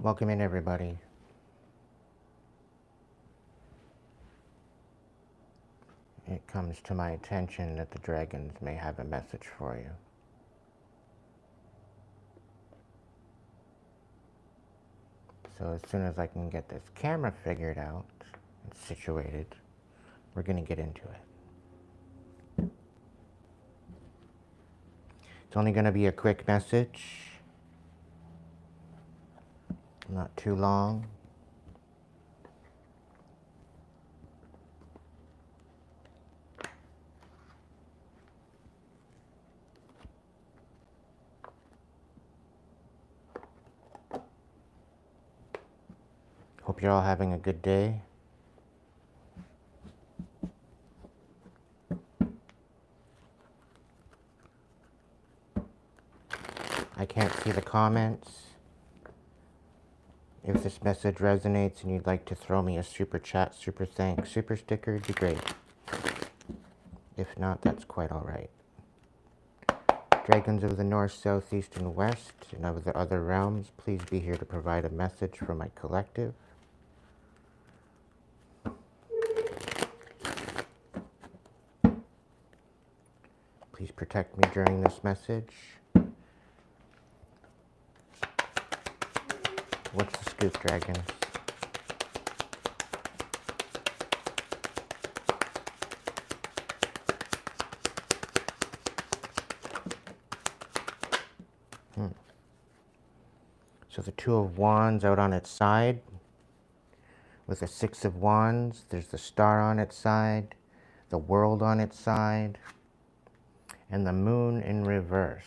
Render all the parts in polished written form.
Welcome in, everybody. It comes to my attention that the dragons may have a message for you. So as soon as I can get this camera figured out and situated, we're going to get into it. It's only going to be a quick message, not too long. Hope you're all having a good day. I can't see the comments. If this message resonates and you'd like to throw me a super chat, super thanks, super sticker, it'd be great. If not, that's quite all right. Dragons of the north, south, east, and west, and of the other realms, please be here to provide a message for my collective. Please protect me during this message. What's the scoop, dragons? So the Two of Wands out on its side, with the Six of Wands, there's the Star on its side, the World on its side, and the Moon in reverse.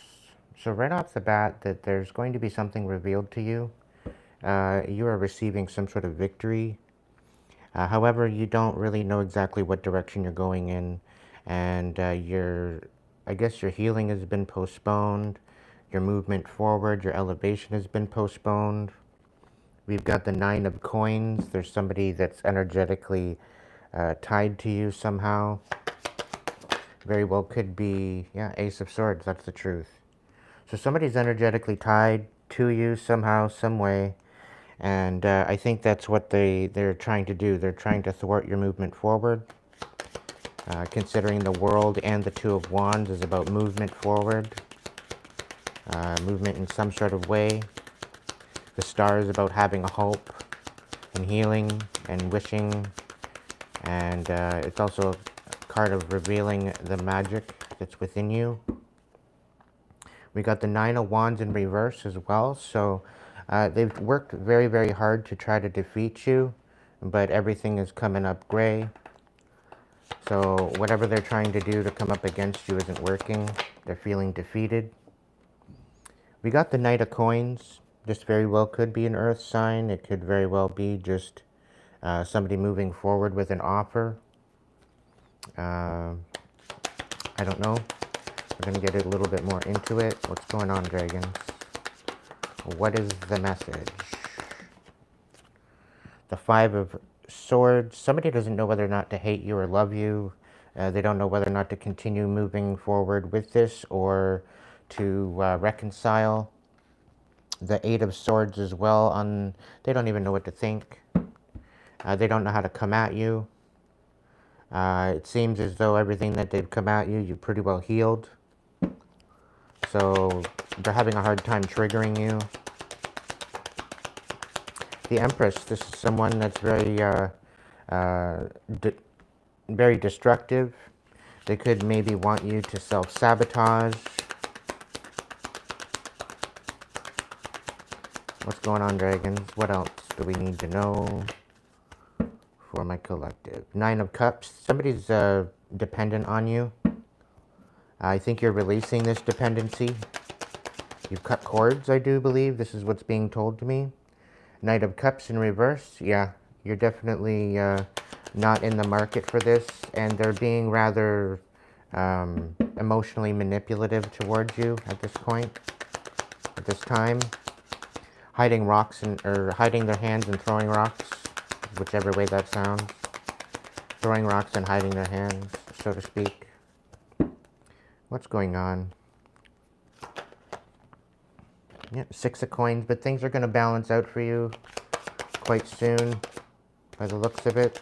So right off the bat, that there's going to be something revealed to you. You are receiving some sort of victory. However, you don't really know exactly what direction you're going in, and I guess your healing has been postponed. Your movement forward, your elevation has been postponed. We've got the Nine of Coins. There's somebody that's energetically tied to you somehow. Very well could be, yeah, Ace of Swords. That's the truth. So somebody's energetically tied to you somehow, some way. And I think that's what they're trying to do. They're trying to thwart your movement forward. Considering the World and the Two of Wands is about movement forward. Movement in some sort of way. The Star is about having a hope and healing and wishing. And it's also a card of revealing the magic that's within you. We got the Nine of Wands in reverse as well. So they've worked very, very hard to try to defeat you. But everything is coming up gray. So whatever they're trying to do to come up against you isn't working. They're feeling defeated. We got the Knight of Coins. This very well could be an earth sign. It could very well be just somebody moving forward with an offer. I don't know. We're going to get a little bit more into it. What's going on, dragons? What is the message? The Five of Swords. Somebody doesn't know whether or not to hate you or love you. They don't know whether or not to continue moving forward with this or to reconcile. The Eight of Swords as well. They don't even know what to think. They don't know how to come at you. It seems as though everything that they've come at you, you've pretty well healed. So they're having a hard time triggering you. The Empress, this is someone that's very destructive. They could maybe want you to self-sabotage. What's going on, dragons? What else do we need to know for my collective? Nine of Cups. Somebody's dependent on you. I think you're releasing this dependency. You've cut cords, I do believe. This is what's being told to me. Knight of Cups in reverse. Yeah, you're definitely not in the market for this. And they're being rather emotionally manipulative towards you at this point, at this time. Hiding rocks or hiding their hands and throwing rocks, whichever way that sounds. Throwing rocks and hiding their hands, so to speak. What's going on? Yeah, 6 of coins, but things are going to balance out for you quite soon by the looks of it.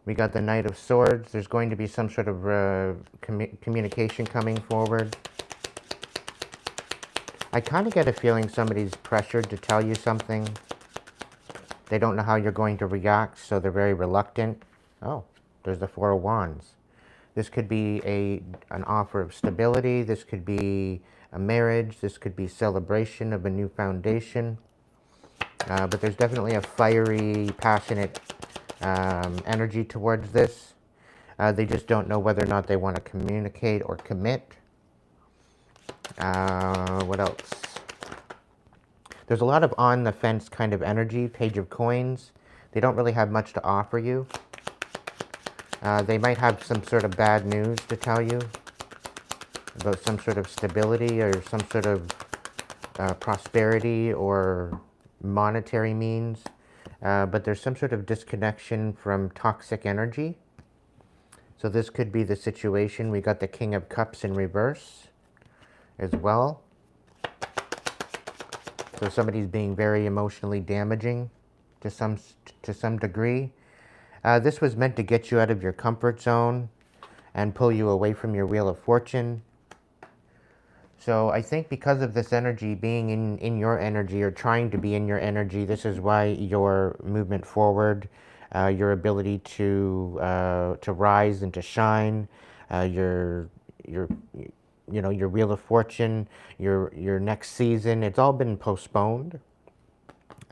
We got the Knight of Swords. There's going to be some sort of communication coming forward. I kind of get a feeling somebody's pressured to tell you something. They don't know how you're going to react, so they're very reluctant. Oh, there's the Four of Wands. This could be an offer of stability. This could be a marriage. This could be celebration of a new foundation. But there's definitely a fiery, passionate energy towards this. They just don't know whether or not they want to communicate or commit. What else? There's a lot of on the fence kind of energy. Page of Coins. They don't really have much to offer you. They might have some sort of bad news to tell you about some sort of stability or some sort of prosperity or monetary means. But there's some sort of disconnection from toxic energy. So this could be the situation. We got the King of Cups in reverse as well. So somebody's being very emotionally damaging to some degree. This was meant to get you out of your comfort zone and pull you away from your Wheel of Fortune. So I think because of this energy being in your energy, or trying to be in your energy, this is why your movement forward, your ability to rise and to shine, your Wheel of Fortune, your next season, it's all been postponed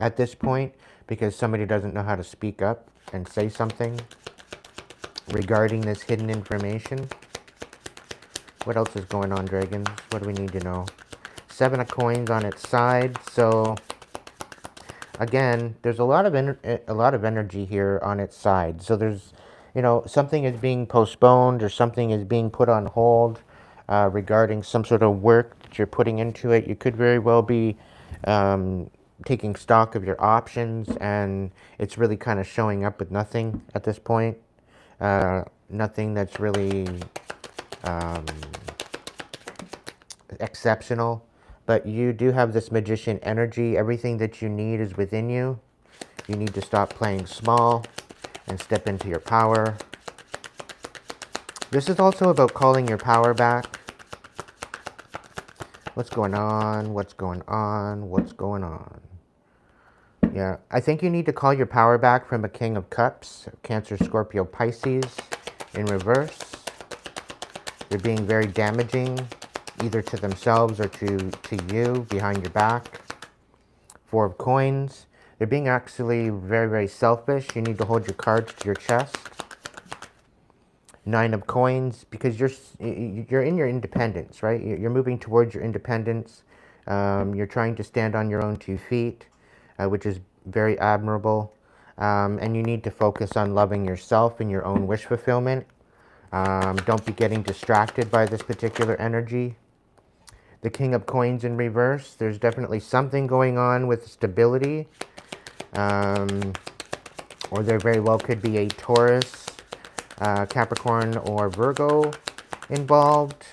at this point because somebody doesn't know how to speak up and say something regarding this hidden information. What else is going on, dragons? What do we need to know? 7 of Coins on its side. So again, there's a lot of energy here on its side. So there's, something is being postponed or something is being put on hold regarding some sort of work that you're putting into it. You could very well be taking stock of your options, and it's really kind of showing up with nothing at this point. Nothing that's really exceptional, but you do have this magician energy. Everything that you need is within you. You need to stop playing small and step into your power. This is also about calling your power back. What's going on? What's going on? What's going on? Yeah, I think you need to call your power back from a King of Cups, Cancer, Scorpio, Pisces in reverse. They're being very damaging, either to themselves or to you, behind your back. 4 of Coins. They're being actually very, very selfish. You need to hold your cards to your chest. 9 of Coins, because you're in your independence, right? You're moving towards your independence. You're trying to stand on your own 2 feet, which is very admirable. And you need to focus on loving yourself and your own wish fulfillment. Don't be getting distracted by this particular energy. The King of Coins in reverse. There's definitely something going on with stability. Or there very well could be a Taurus, Capricorn, or Virgo involved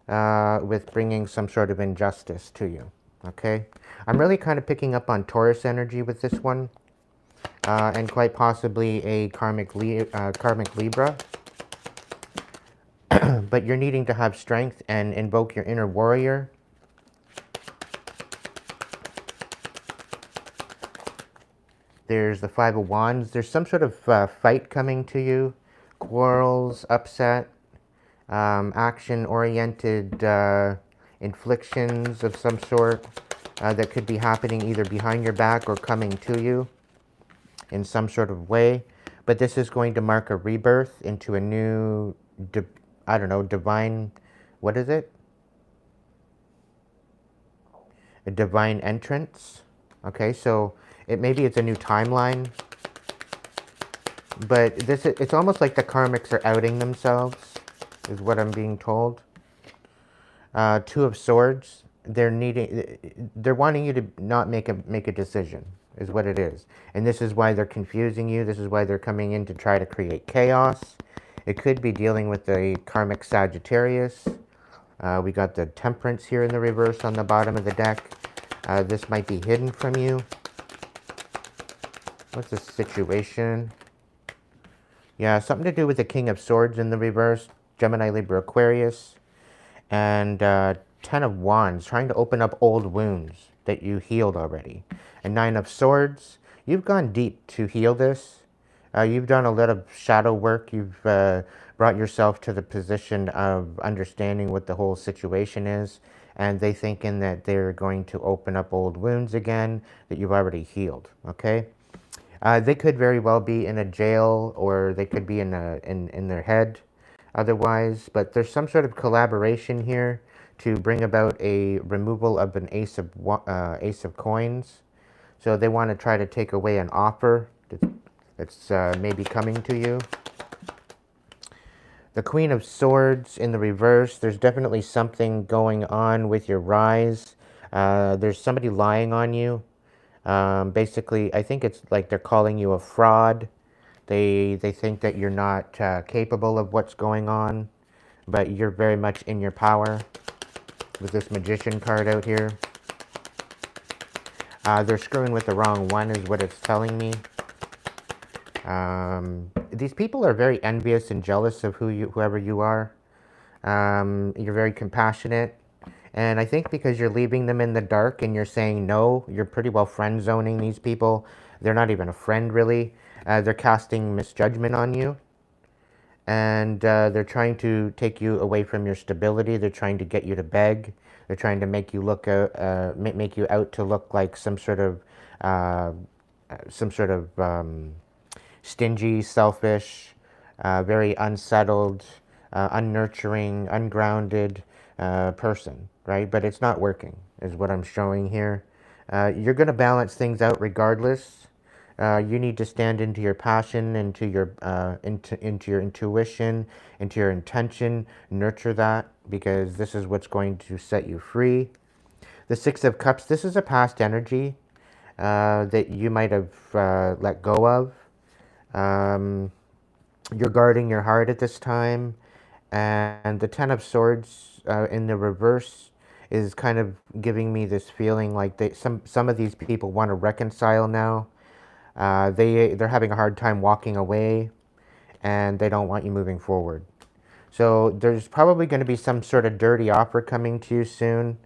with bringing some sort of injustice to you. Okay? I'm really kind of picking up on Taurus energy with this one. And quite possibly a karmic Libra. But you're needing to have strength and invoke your inner warrior. There's the 5 of Wands. There's some sort of fight coming to you. Quarrels, upset, action-oriented inflictions of some sort that could be happening either behind your back or coming to you in some sort of way. But this is going to mark a rebirth into a new, divine, what is it? A divine entrance. Okay, so maybe it's a new timeline. But it's almost like the karmics are outing themselves, is what I'm being told. 2 of Swords. They're wanting you to not make a decision, is what it is. And this is why they're confusing you. This is why they're coming in to try to create chaos. It could be dealing with a karmic Sagittarius. We got the Temperance here in the reverse on the bottom of the deck. This might be hidden from you. What's the situation? Yeah, something to do with the King of Swords in the reverse. Gemini, Libra, Aquarius. And Ten of Wands, trying to open up old wounds that you healed already. And Nine of Swords, you've gone deep to heal this. You've done a lot of shadow work. You've brought yourself to the position of understanding what the whole situation is. And they thinking that they're going to open up old wounds again that you've already healed, okay? They could very well be in a jail, or they could be in their head otherwise, but there's some sort of collaboration here to bring about a removal of an ace of coins. So they want to try to take away an offer that's maybe coming to you. The Queen of Swords in the reverse, there's definitely something going on with your rise. There's somebody lying on you. Basically, I think it's like they're calling you a fraud. They think that you're not capable of what's going on, but you're very much in your power with this Magician card out here. They're screwing with the wrong one is what it's telling me. These people are very envious and jealous of whoever you are. You're very compassionate. And I think because you're leaving them in the dark and you're saying no, you're pretty well friend zoning these people. They're not even a friend, really. They're casting misjudgment on you. And they're trying to take you away from your stability. They're trying to get you to beg. They're trying to make you look make you out to look like some sort of stingy, selfish, very unsettled, unnurturing, ungrounded person, right? But it's not working, is what I'm showing here. You're going to balance things out regardless. You need to stand into your passion, into your intuition, into your intention, nurture that, because this is what's going to set you free. The Six of Cups, this is a past energy that you might have let go of. You're guarding your heart at this time. And the Ten of Swords in the reverse is kind of giving me this feeling like some of these people want to reconcile now. They're having a hard time walking away, and they don't want you moving forward. So there's probably going to be some sort of dirty offer coming to you soon.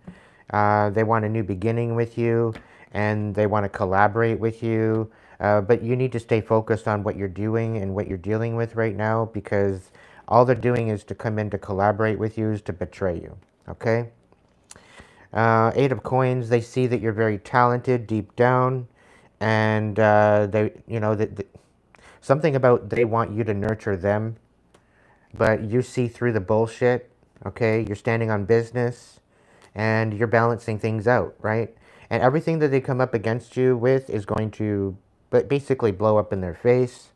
They want a new beginning with you, and they want to collaborate with you. But you need to stay focused on what you're doing and what you're dealing with right now, because all they're doing is to come in to collaborate with you, is to betray you. Okay? Eight of Coins, they see that you're very talented deep down, and they, something about they want you to nurture them, but you see through the bullshit. Okay? You're standing on business, and you're balancing things out, right? And everything that they come up against you with is going to basically blow up in their face.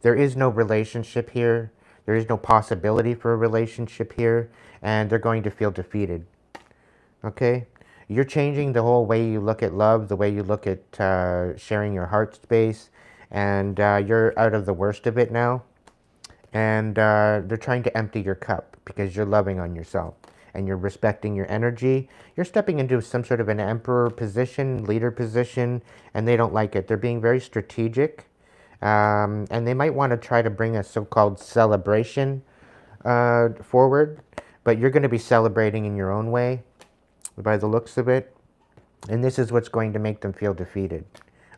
There is no relationship here. There is no possibility for a relationship here, and they're going to feel defeated. Okay? You're changing the whole way you look at love, the way you look at sharing your heart space, and you're out of the worst of it now. And they're trying to empty your cup because you're loving on yourself and you're respecting your energy. You're stepping into some sort of an emperor position, leader position, and they don't like it. They're being very strategic. And they might want to try to bring a so-called celebration forward, but you're going to be celebrating in your own way by the looks of it. And this is what's going to make them feel defeated,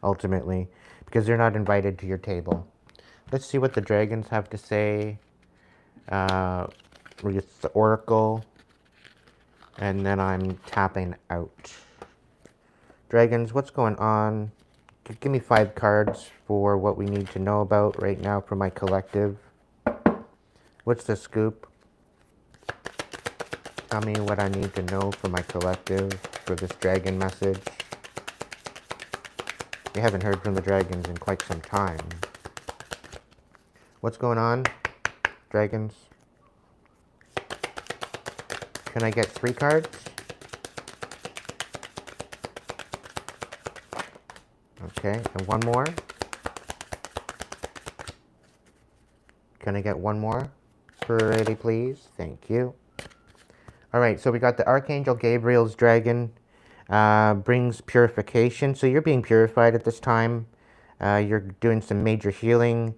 ultimately, because they're not invited to your table. Let's see what the dragons have to say with the oracle, and then I'm tapping out. Dragons, what's going on? Give me 5 cards for what we need to know about right now for my collective. What's the scoop? Tell me what I need to know for my collective for this dragon message. You haven't heard from the dragons in quite some time. What's going on, dragons? Can I get 3 cards? Okay, and 1 more. Can I get 1 more? Pretty please. Thank you. All right, so we got the Archangel Gabriel's dragon. Brings purification. So you're being purified at this time. You're doing some major healing.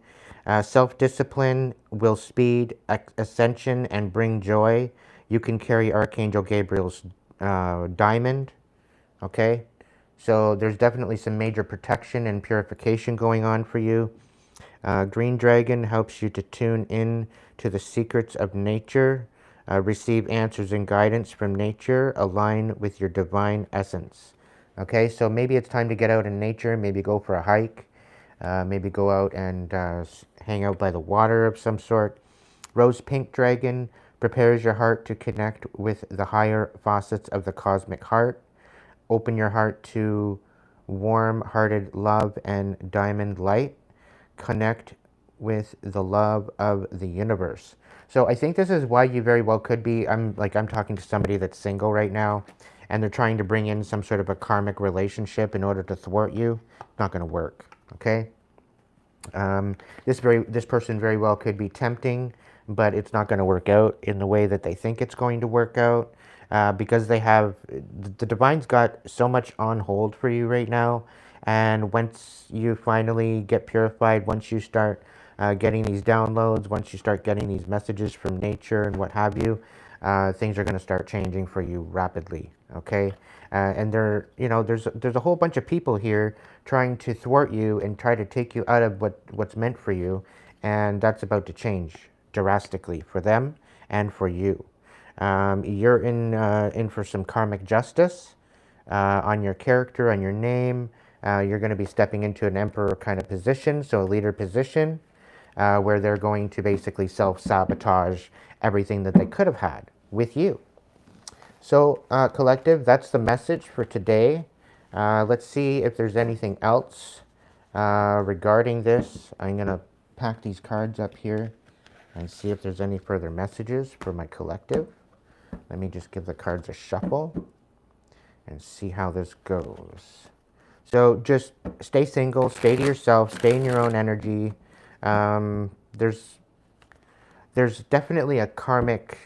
Self-discipline will speed ascension and bring joy. You can carry Archangel Gabriel's diamond. Okay? So there's definitely some major protection and purification going on for you. Green Dragon helps you to tune in to the secrets of nature, receive answers and guidance from nature, align with your divine essence. Okay, so maybe it's time to get out in nature, maybe go for a hike, maybe go out and hang out by the water of some sort. Rose Pink Dragon prepares your heart to connect with the higher facets of the cosmic heart. Open your heart to warm-hearted love and diamond light. Connect with the love of the universe. So I think this is why you very well could be, I'm talking to somebody that's single right now, and they're trying to bring in some sort of a karmic relationship in order to thwart you. It's not going to work, okay? This person very well could be tempting, but it's not going to work out in the way that they think it's going to work out, because the divine's got so much on hold for you right now. And once you finally get purified, once you start getting these downloads, once you start getting these messages from nature and what have you, things are going to start changing for you rapidly. Okay, and there's a whole bunch of people here trying to thwart you and try to take you out of what's meant for you, and that's about to change drastically for them and for you. You're in for some karmic justice on your character, on your name. You're going to be stepping into an emperor kind of position, so a leader position, where they're going to basically self-sabotage everything that they could have had with you. So, collective, that's the message for today. Let's see if there's anything else regarding this. I'm going to pack these cards up here and see if there's any further messages for my collective. Let me just give the cards a shuffle and see how this goes. So just stay single, stay to yourself, stay in your own energy. There's definitely a karmic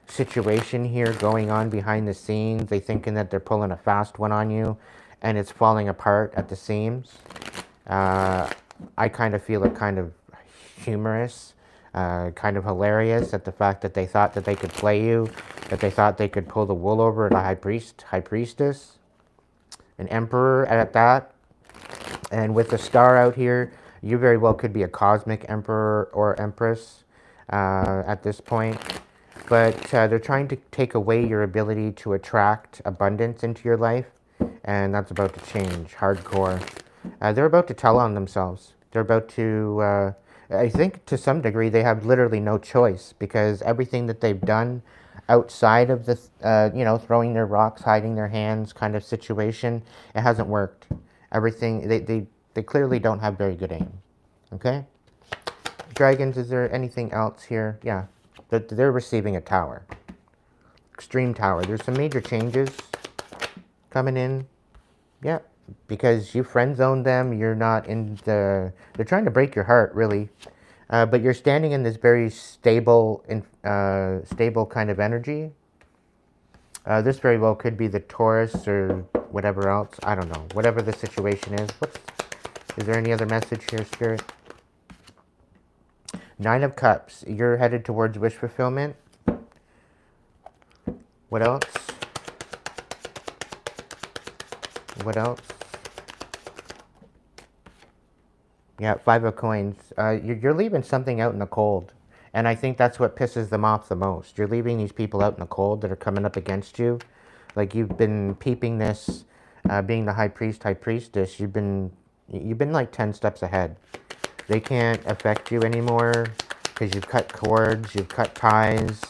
situation here going on behind the scenes. They thinking that they're pulling a fast one on you, and it's falling apart at the seams. I kind of feel it kind of humorous, kind of hilarious at the fact that they thought that they could play you, that they thought they could pull the wool over at a high priestess, an emperor at that. And with the star out here, you very well could be a cosmic emperor or empress at this point. But they're trying to take away your ability to attract abundance into your life, and that's about to change hardcore. They're about to tell on themselves. They're about to, I think to some degree, they have literally no choice, because everything that they've done outside of this, throwing their rocks, hiding their hands kind of situation, it hasn't worked. Everything, they clearly don't have very good aim. Okay? Dragons, is there anything else here? Yeah. They're receiving a tower. Extreme tower. There's some major changes coming in. Yeah. Because you friend zoned them. You're not in the... They're trying to break your heart, really. But you're standing in this very stable kind of energy. This very well could be the Taurus or whatever else. I don't know. Whatever the situation is. Is there any other message here, Spirit? Nine of Cups. You're headed towards wish fulfillment. What else? What else? Yeah, Five of Coins. You're leaving something out in the cold. And I think that's what pisses them off the most. You're leaving these people out in the cold that are coming up against you. Like, you've been peeping this, being the high priestess. You've been like 10 steps ahead. They can't affect you anymore because you've cut cords, you've cut ties,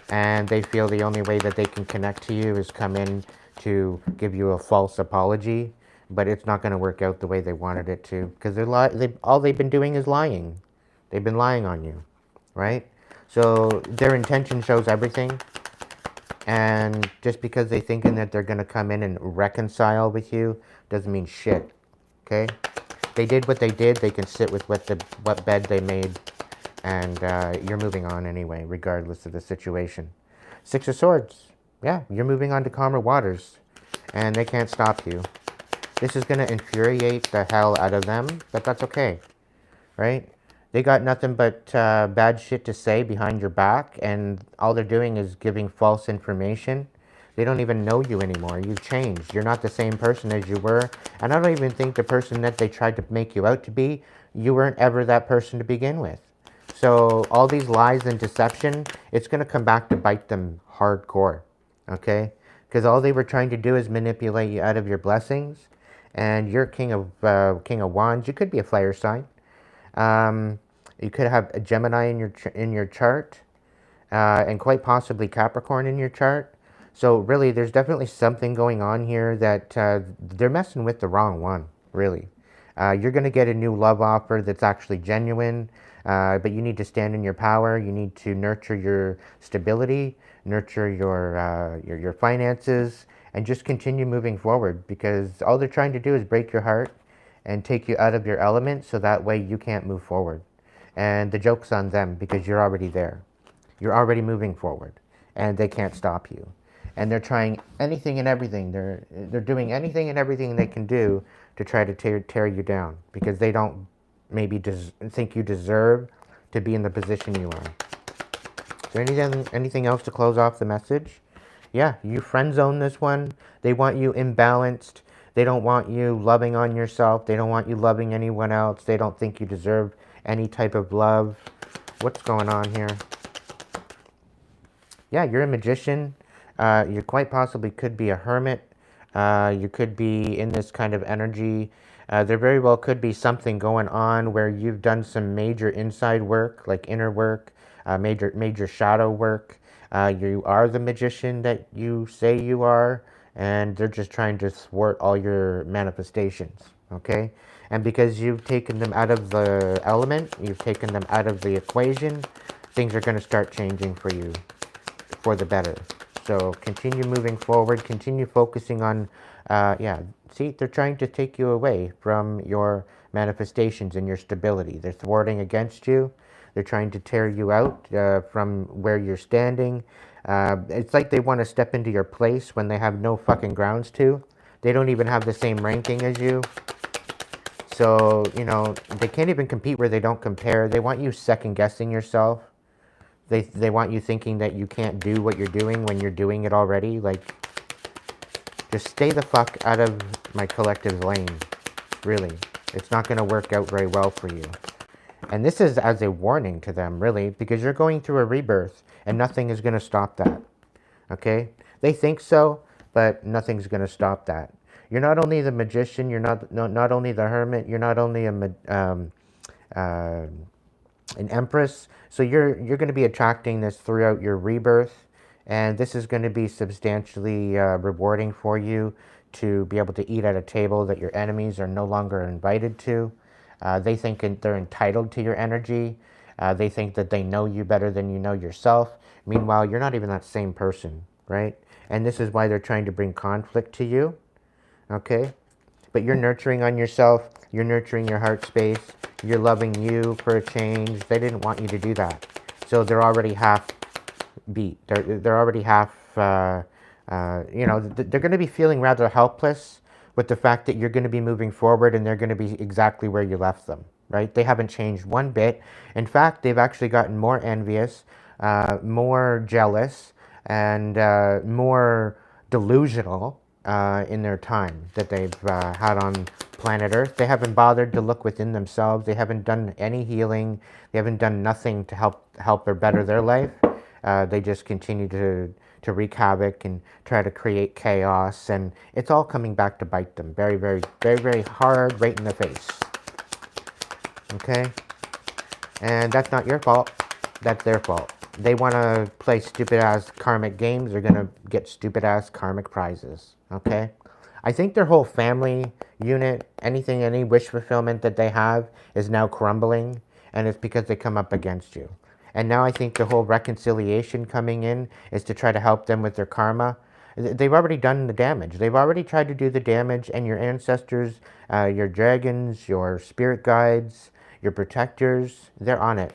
and they feel the only way that they can connect to you is come in to give you a false apology, but it's not going to work out the way they wanted it to, because all they've been doing is lying. They've been lying on you, right? So their intention shows everything, and just because they're thinking that they're going to come in and reconcile with you doesn't mean shit, okay? They did what they did. They can sit with what bed they made, and you're moving on anyway, regardless of the situation. Six of Swords. Yeah, you're moving on to calmer waters. And they can't stop you. This is going to infuriate the hell out of them, but that's okay, right? They got nothing but bad shit to say behind your back, and all they're doing is giving false information. They don't even know you anymore. You've changed. You're not the same person as you were. And I don't even think the person that they tried to make you out to be, you weren't ever that person to begin with. So all these lies and deception, it's going to come back to bite them hardcore, okay? Because all they were trying to do is manipulate you out of your blessings. And you're King of Wands. You could be a fire sign. You could have a Gemini in your chart, and quite possibly Capricorn in your chart. So really, there's definitely something going on here that they're messing with the wrong one, really. You're going to get a new love offer that's actually genuine, but you need to stand in your power. You need to nurture your stability, nurture your finances, and just continue moving forward, because all they're trying to do is break your heart and take you out of your element, so that way you can't move forward. And the joke's on them, because you're already there. You're already moving forward, and they can't stop you. And they're trying anything and everything. They're doing anything and everything they can do to try to tear you down, because they don't maybe think you deserve to be in the position you are. Is there anything else to close off the message? Yeah, you friend zone this one. They want you imbalanced. They don't want you loving on yourself. They don't want you loving anyone else. They don't think you deserve any type of love. What's going on here? Yeah, you're a magician. You quite possibly could be a hermit. You could be in this kind of energy. There very well could be something going on where you've done some major inside work, like inner work, major shadow work. You are the magician that you say you are, and they're just trying to thwart all your manifestations, okay? And because you've taken them out of the element, you've taken them out of the equation, things are going to start changing for you for the better. So continue moving forward, continue focusing on, yeah, see, they're trying to take you away from your manifestations and your stability. They're thwarting against you. They're trying to tear you out from where you're standing. It's like they want to step into your place when they have no fucking grounds to. They don't even have the same ranking as you. So, you know, they can't even compete where they don't compare. They want you second guessing yourself. They want you thinking that you can't do what you're doing when you're doing it already. Like, just stay the fuck out of my collective lane. Really. It's not going to work out very well for you. And this is as a warning to them, really, because you're going through a rebirth, and nothing is going to stop that. Okay? They think so, but nothing's going to stop that. You're not only the magician, you're not only the hermit, you're not only an empress. So you're going to be attracting this throughout your rebirth, and this is going to be substantially rewarding for you to be able to eat at a table that your enemies are no longer invited to. They think they're entitled to your energy. They think that they know you better than you know yourself. Meanwhile, you're not even that same person, right? And this is why they're trying to bring conflict to you, okay? But you're nurturing on yourself. You're nurturing your heart space. You're loving you for a change. They didn't want you to do that. So they're already half beat. They're already half, you know, they're going to be feeling rather helpless with the fact that you're going to be moving forward, and they're going to be exactly where you left them, right? They haven't changed one bit. In fact, they've actually gotten more envious, more jealous, and more delusional in their time that they've had on planet Earth. They haven't bothered to look within themselves. They haven't done any healing. They haven't done nothing to help or better their life. They just continue to wreak havoc and try to create chaos, and it's all coming back to bite them very, very, very, very hard, right in the face. Okay? And that's not your fault. That's their fault. They want to play stupid-ass karmic games. They're going to get stupid-ass karmic prizes. Okay? I think their whole family unit, any wish fulfillment that they have is now crumbling, and it's because they come up against you. And now I think the whole reconciliation coming in is to try to help them with their karma. They've already done the damage. They've already tried to do the damage, and your ancestors, your dragons, your spirit guides, your protectors, they're on it.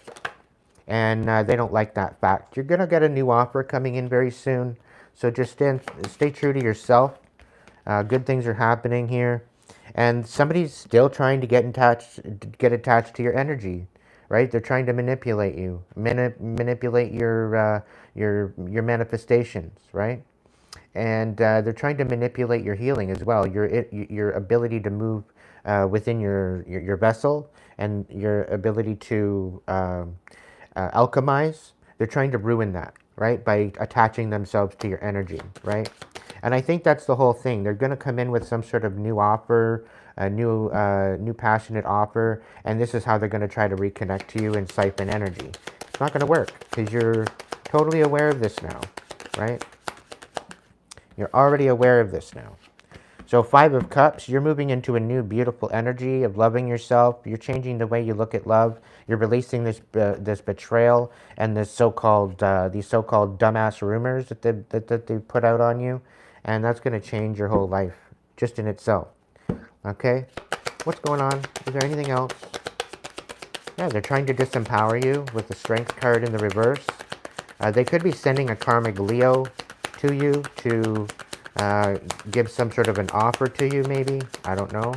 And they don't like that fact. You're going to get a new offer coming in very soon. So just stay true to yourself. Good things are happening here. And somebody's still trying to get attached to your energy, right? They're trying to manipulate you, manipulate your manifestations, right? And they're trying to manipulate your healing as well, your ability to move within your vessel, and your ability to alchemize. They're trying to ruin that, right, by attaching themselves to your energy, right? And I think that's the whole thing. They're going to come in with some sort of new offer, a new passionate offer, and this is how they're going to try to reconnect to you and siphon energy. It's not going to work because you're totally aware of this now, right? You're already aware of this now. So 5 of Cups, you're moving into a new beautiful energy of loving yourself. You're changing the way you look at love. You're releasing this betrayal and these so-called dumbass rumors that they put out on you. And that's going to change your whole life just in itself. Okay? What's going on? Is there anything else? Yeah, they're trying to disempower you with the Strength card in the reverse. They could be sending a karmic Leo to you to give some sort of an offer to you, maybe. I don't know.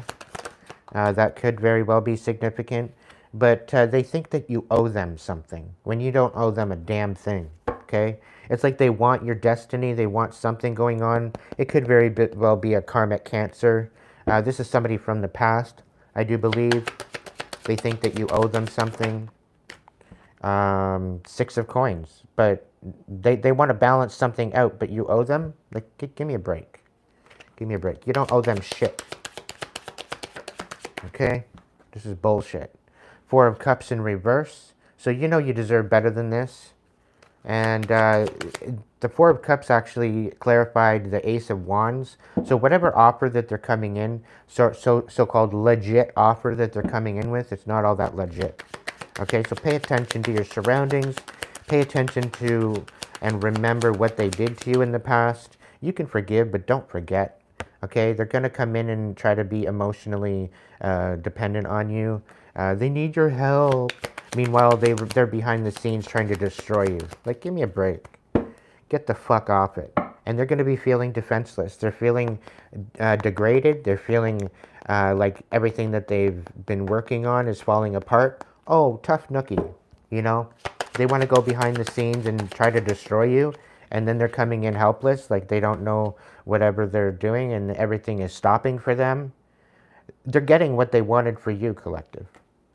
That could very well be significant. But they think that you owe them something when you don't owe them a damn thing, okay? It's like they want your destiny. They want something going on. It could very well be a karmic Cancer. This is somebody from the past, I do believe. They think that you owe them something. 6 of Coins. But they want to balance something out, but you owe them? Like, give me a break. Give me a break. You don't owe them shit. Okay? This is bullshit. 4 of Cups in reverse. So you know you deserve better than this. And the 4 of Cups actually clarified the Ace of Wands. So whatever offer that they're coming in, so-called legit offer that they're coming in with, it's not all that legit. Okay, so pay attention to your surroundings. Pay attention to and remember what they did to you in the past. You can forgive, but don't forget. Okay, they're going to come in and try to be emotionally dependent on you. They need your help. Meanwhile, they're behind the scenes trying to destroy you. Like, give me a break. Get the fuck off it. And they're going to be feeling defenseless. They're feeling degraded. They're feeling like everything that they've been working on is falling apart. Oh, tough nookie, you know? They want to go behind the scenes and try to destroy you, and then they're coming in helpless, like they don't know whatever they're doing and everything is stopping for them. They're getting what they wanted for you, collective.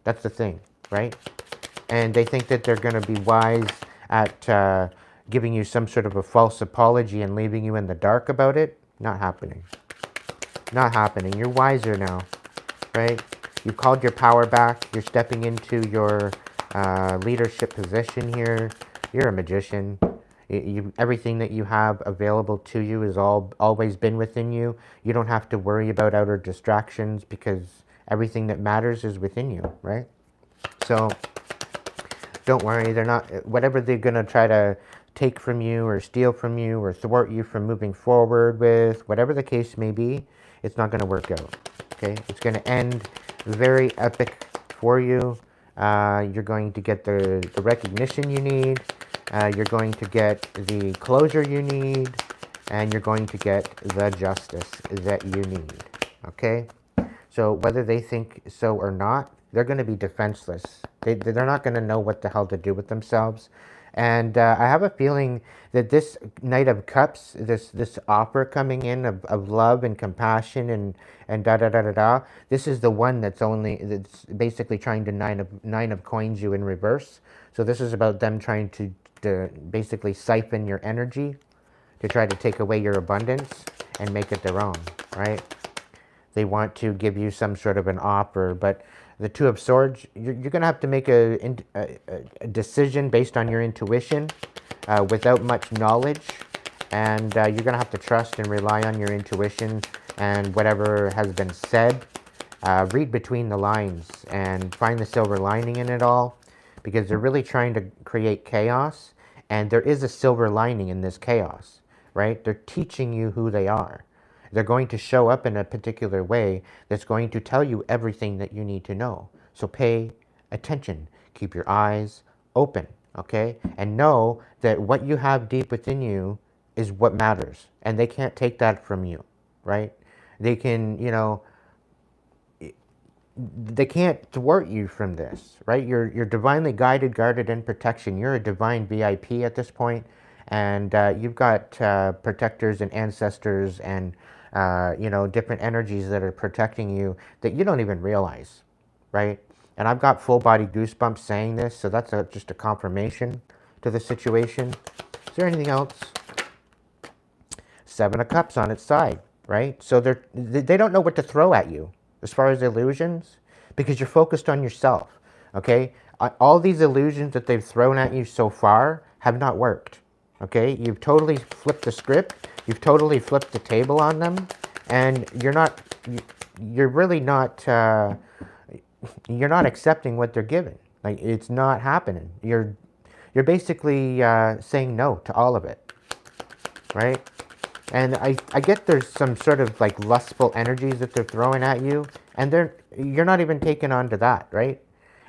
That's the thing, right? And they think that they're going to be wise at giving you some sort of a false apology and leaving you in the dark about it. Not happening. Not happening. You're wiser now, right? You've called your power back. You're stepping into your leadership position here. You're a magician. Everything that you have available to you has always been within you. You don't have to worry about outer distractions because everything that matters is within you, right? So don't worry. They're not, whatever they're going to try to take from you or steal from you or thwart you from moving forward with, whatever the case may be, it's not going to work out. Okay? It's going to end very epic for you. You're going to get the recognition you need. You're going to get the closure you need. And you're going to get the justice that you need. Okay? So whether they think so or not, they're going to be defenseless. They're not going to know what the hell to do with themselves. And I have a feeling that this Knight of Cups, this offer coming in of love and compassion and da-da-da-da-da, this is the one that's basically trying to nine of coins you in reverse. So this is about them trying to basically siphon your energy, to try to take away your abundance and make it their own, right? They want to give you some sort of an offer, but the Two of Swords, you're going to have to make a decision based on your intuition without much knowledge, and you're going to have to trust and rely on your intuition and whatever has been said. Read between the lines and find the silver lining in it all, because they're really trying to create chaos, and there is a silver lining in this chaos, right? They're teaching you who they are. They're going to show up in a particular way that's going to tell you everything that you need to know. So pay attention. Keep your eyes open. okay? And know that what you have deep within you is what matters. And they can't take that from you, right? They can, you know, they can't thwart you from this, right? You're divinely guided, guarded, and protection. You're a divine VIP at this point, and you've got protectors and ancestors and you know, different energies that are protecting you that you don't even realize, right? And I've got full body goosebumps saying this, so that's just a confirmation to the situation. Is there anything else? Seven of Cups on its side, right? So they don't know what to throw at you as far as illusions because you're focused on yourself, okay? All these illusions that they've thrown at you so far have not worked, okay? You've totally flipped the script. You've totally flipped the table on them, and you're really not, you're not accepting what they're giving. Like, it's not happening. You're basically saying no to all of it, right? And I get there's some sort of like lustful energies that they're throwing at you, and you're not even taken on to that, right?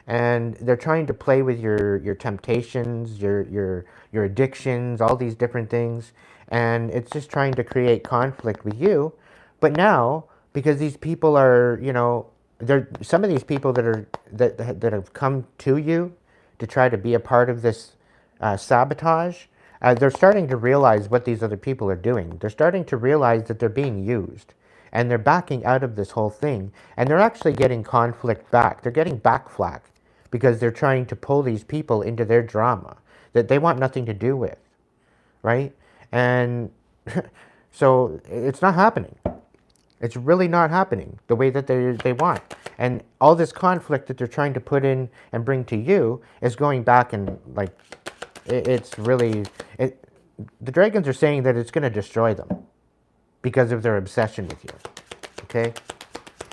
And they're trying to play with your temptations, your addictions, all these different things, and it's just trying to create conflict with you. But now, because these people are, you know, some of these people that have come to you to try to be a part of this sabotage, they're starting to realize what these other people are doing. They're starting to realize that they're being used. And they're backing out of this whole thing. And they're actually getting conflict back. They're getting back flack because they're trying to pull these people into their drama that they want nothing to do with. Right? And so it's not happening. It's really not happening the way that they want. And all this conflict that they're trying to put in and bring to you is going back and like, it's really, the dragons are saying that it's going to destroy them because of their obsession with you, okay?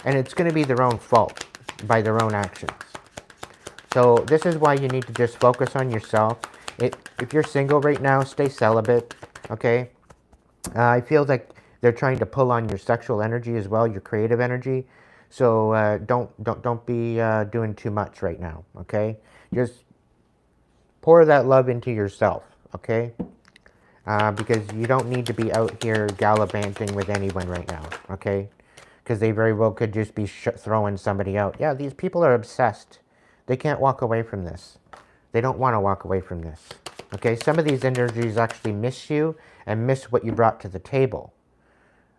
And it's going to be their own fault by their own actions. So this is why you need to just focus on yourself. If you're single right now, stay celibate, okay? I feel like they're trying to pull on your sexual energy as well, your creative energy. So don't be doing too much right now, okay? Just pour that love into yourself, okay? Because you don't need to be out here gallivanting with anyone right now, okay? Because they very well could just be throwing somebody out. Yeah, these people are obsessed. They can't walk away from this. They don't want to walk away from this, okay? Some of these energies actually miss you and miss what you brought to the table,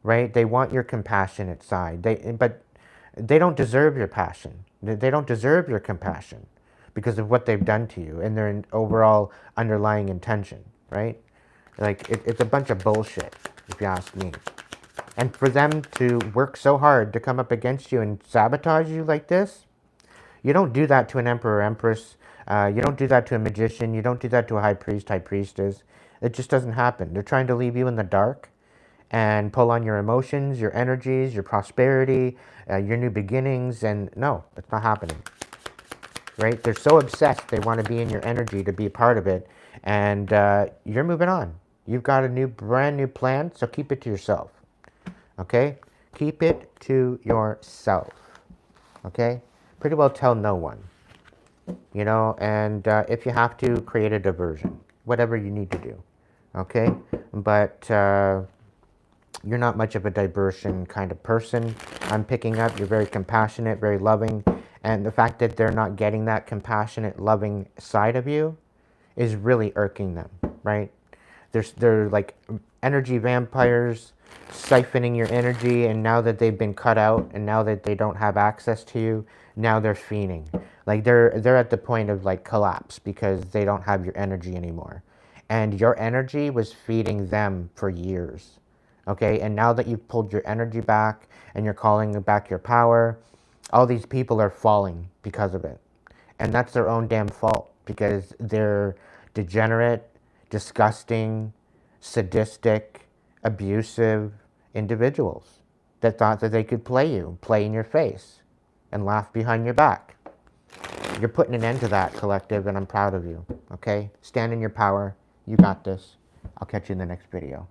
right? They want your compassionate side, but they don't deserve your passion. They don't deserve your compassion because of what they've done to you and their overall underlying intention, right? Like, it's a bunch of bullshit, if you ask me. And for them to work so hard to come up against you and sabotage you like this, you don't do that to an emperor or empress. You don't do that to a magician. You don't do that to a high priest, high priestess. It just doesn't happen. They're trying to leave you in the dark and pull on your emotions, your energies, your prosperity, your new beginnings. And no, it's not happening. Right? They're so obsessed. They want to be in your energy to be a part of it. And you're moving on. You've got a brand new plan, so keep it to yourself. Okay? Keep it to yourself. Okay? Pretty well tell no one. You know, and if you have to, create a diversion. Whatever you need to do. Okay? But you're not much of a diversion kind of person. I'm picking up. You're very compassionate, very loving. And the fact that they're not getting that compassionate, loving side of you is really irking them, right? They're like energy vampires siphoning your energy, and now that they've been cut out and now that they don't have access to you, now they're fiending. Like they're at the point of like collapse because they don't have your energy anymore. And your energy was feeding them for years. Okay? And now that you've pulled your energy back and you're calling back your power, all these people are falling because of it. And that's their own damn fault because they're degenerate, disgusting, sadistic, abusive individuals that thought that they could play in your face, and laugh behind your back. You're putting an end to that, collective, and I'm proud of you, okay? Stand in your power. You got this. I'll catch you in the next video.